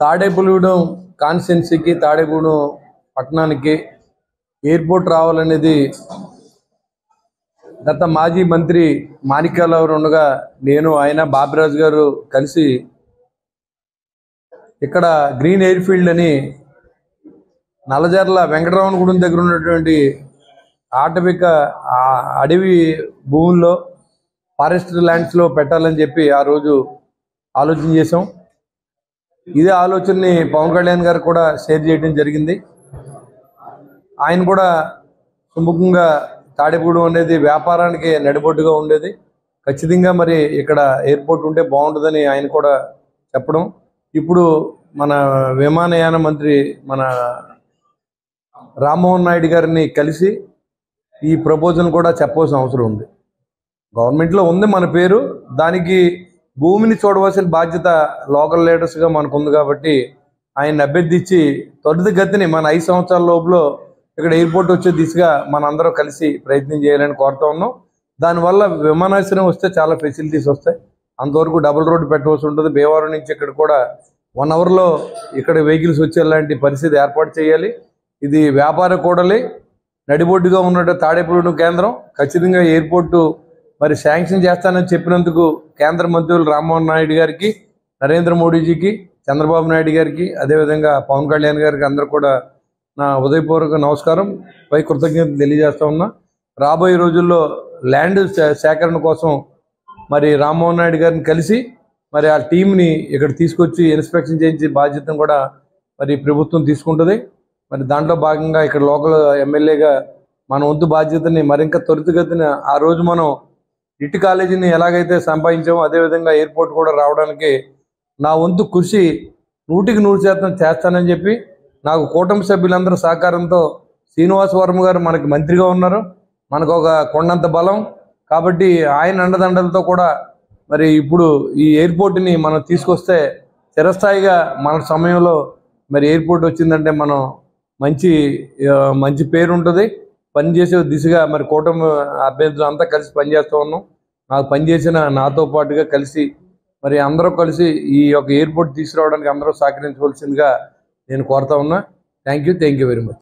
తాడేపల్లిగూడెం కాన్స్టిట్యున్సీకి తాడేపల్లిగూడెం పట్టణానికి ఎయిర్పోర్ట్ రావాలనేది గత మాజీ మంత్రి మాణిక్యాలరావు ఉండగా నేను ఆయన బాబిరాజు గారు కలిసి ఇక్కడ గ్రీన్ ఎయిర్ ఫీల్డ్ అని నల్లజర్ల వెంకటరమణగూడెం దగ్గర ఉన్నటువంటి ఆటవిక అడవి భూముల్లో ఫారెస్ట్ ల్యాండ్స్లో పెట్టాలని చెప్పి ఆ రోజు ఆలోచన చేసాం. ఇదే ఆలోచనని పవన్ కళ్యాణ్ గారు కూడా షేర్ చేయడం జరిగింది. ఆయన కూడా సుముఖంగా తాడేపల్లిగూడెం అనేది వ్యాపారానికి నడిబొడ్డుగా ఉండేది, ఖచ్చితంగా మరి ఇక్కడ ఎయిర్పోర్ట్ ఉంటే బాగుంటుందని ఆయన కూడా చెప్పడం. ఇప్పుడు మన విమానయాన మంత్రి మన రామ్మోహన్ నాయుడు గారిని కలిసి ఈ ప్రపోజల్ కూడా చెప్పవలసిన అవసరం ఉంది. గవర్నమెంట్లో ఉంది మన పేరు, దానికి భూమిని చూడవలసిన బాధ్యత లోకల్ లీడర్స్గా మనకు ఉంది కాబట్టి ఆయన అభ్యర్థించి త్వరితగతిని మన 5 సంవత్సరాల లోపల ఇక్కడ ఎయిర్పోర్ట్ వచ్చే దిశగా మనందరం కలిసి ప్రయత్నం చేయాలని కోరుతా ఉన్నాం. దానివల్ల విమానాశ్రయం వస్తే చాలా ఫెసిలిటీస్ వస్తాయి. అంతవరకు డబుల్ రోడ్డు పెట్టవలసి ఉంటుంది. భీమవరం నుంచి ఇక్కడ కూడా 1 అవర్లో ఇక్కడ వెహికల్స్ వచ్చేలాంటి పరిస్థితి ఏర్పాటు చేయాలి. ఇది వ్యాపార కూడలి నడిబొడ్డుగా ఉన్న తాడేపల్లిగూడెం కేంద్రం. ఖచ్చితంగా ఎయిర్పోర్టు మరి శాంక్షన్ చేస్తానని చెప్పినందుకు కేంద్ర మంత్రులు రామ్మోహన్ నాయుడు గారికి, నరేంద్ర మోడీజీకి, చంద్రబాబు నాయుడు గారికి, అదేవిధంగా పవన్ కళ్యాణ్ గారికి అందరూ కూడా నా ఉదయపూర్వక నమస్కారం పై కృతజ్ఞతలు తెలియజేస్తా ఉన్నా. రాబోయే రోజుల్లో ల్యాండ్ సేకరణ కోసం మరి రామ్మోహన్ నాయుడు గారిని కలిసి మరి ఆ టీంని ఇక్కడ తీసుకొచ్చి ఇన్స్పెక్షన్ చేయించే బాధ్యతను కూడా మరి ప్రభుత్వం తీసుకుంటుంది. మరి దాంట్లో భాగంగా ఇక్కడ లోకల్ ఎమ్మెల్యేగా మన వంతు బాధ్యతని మరింత త్వరితగతిన ఆ రోజు మనం ఇటు కాలేజీని ఎలాగైతే సంపాదించామో అదేవిధంగా ఎయిర్పోర్ట్ కూడా రావడానికి నా వంతు కృషి 100% చేస్తానని చెప్పి నాకు కూటమి సభ్యులందరూ సహకారంతో శ్రీనివాసవరం గారు మనకి మంత్రిగా ఉన్నారు, మనకు ఒక కొండంత బలం కాబట్టి ఆయన అండదండలతో కూడా మరి ఇప్పుడు ఈ ఎయిర్పోర్ట్ని మనం తీసుకొస్తే చిరస్థాయిగా మన సమయంలో మరి ఎయిర్పోర్ట్ వచ్చిందంటే మనం మంచి పేరు ఉంటుంది. పనిచేసే దిశగా మరి కూటమి అభ్యర్థులు అంతా కలిసి పనిచేస్తూ ఉన్నాం. నాకు పనిచేసిన నాతో పాటుగా కలిసి మరి అందరూ కలిసి ఈ యొక్క ఎయిర్పోర్ట్ తీసుకురావడానికి అందరూ సహకరించవలసిందిగా నేను కోరుతా ఉన్నా. Thank you very much.